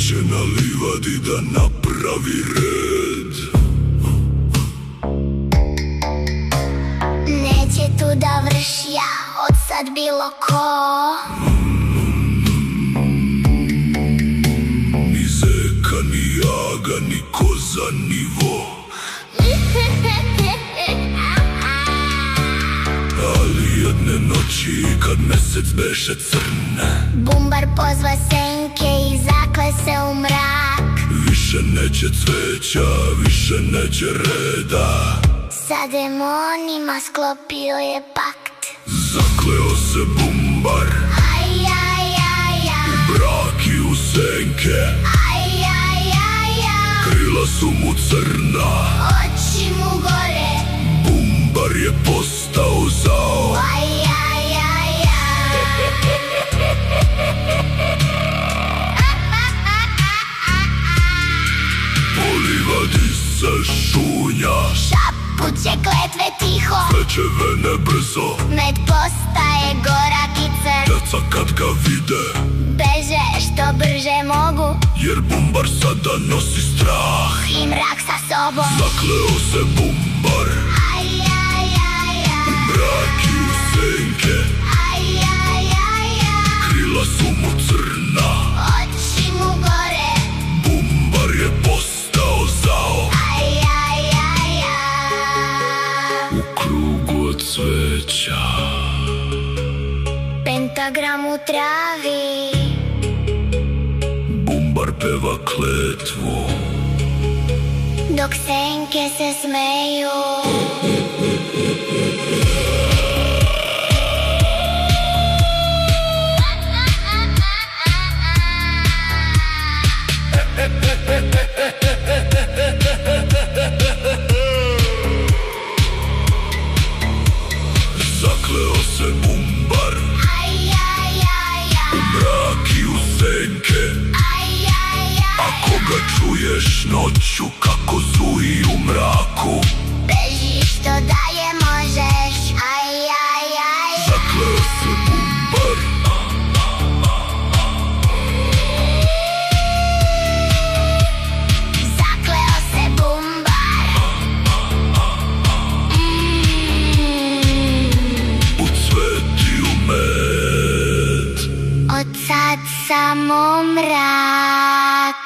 će na livadi da napravi red. Neće tu da vrši ja od sad bilo ko. Ni zeka, ni jaga, ni koza, ni vo. Ali jedne noći kad mesec beše crn, Bumbar pozva senke i zakle se u mrak. više neće cveća, više neće reda. Sa demonima sklopio je pakt. Zakleo se Bumbar Aj, aj, aj, aj. u brak i u senke. Aj, aj, aj, aj. Krila su mu crna, Oči mu gore. Bumbar je postao zao. Aj, aj, aj, aj. Po livadi se šunja, Šapuće kletve tiho. sveće vene brzo. Med postaje gorak i crn. Deca kad ga vide, Beže što brže mogu jer Bumbar sada nosi strah. i mrak sa sobom. Zakleo se Bumbar Aj, aj, aj, u aj. mrak i u senke. Aj, aj, aj, aj. Krila su mu crna, Oči mu gore. Bumbar je postao zao. Aj, aj, aj, aj. U krugu od cveća, Pentagram u travi. Bumbar peva kletvu. Dok senke se smeju. Zakleo se Bumbar Aj, aj, aj, u aj. mrak i u senke. Aj, aj, aj. Ako ga čuješ noću kako zuji u mraku, Beži što dalje možeš. Aj, aj, aj. zakleo se Bumbar. Zakleo se Bumbar. U cvet i u med. Od sad samo mrak.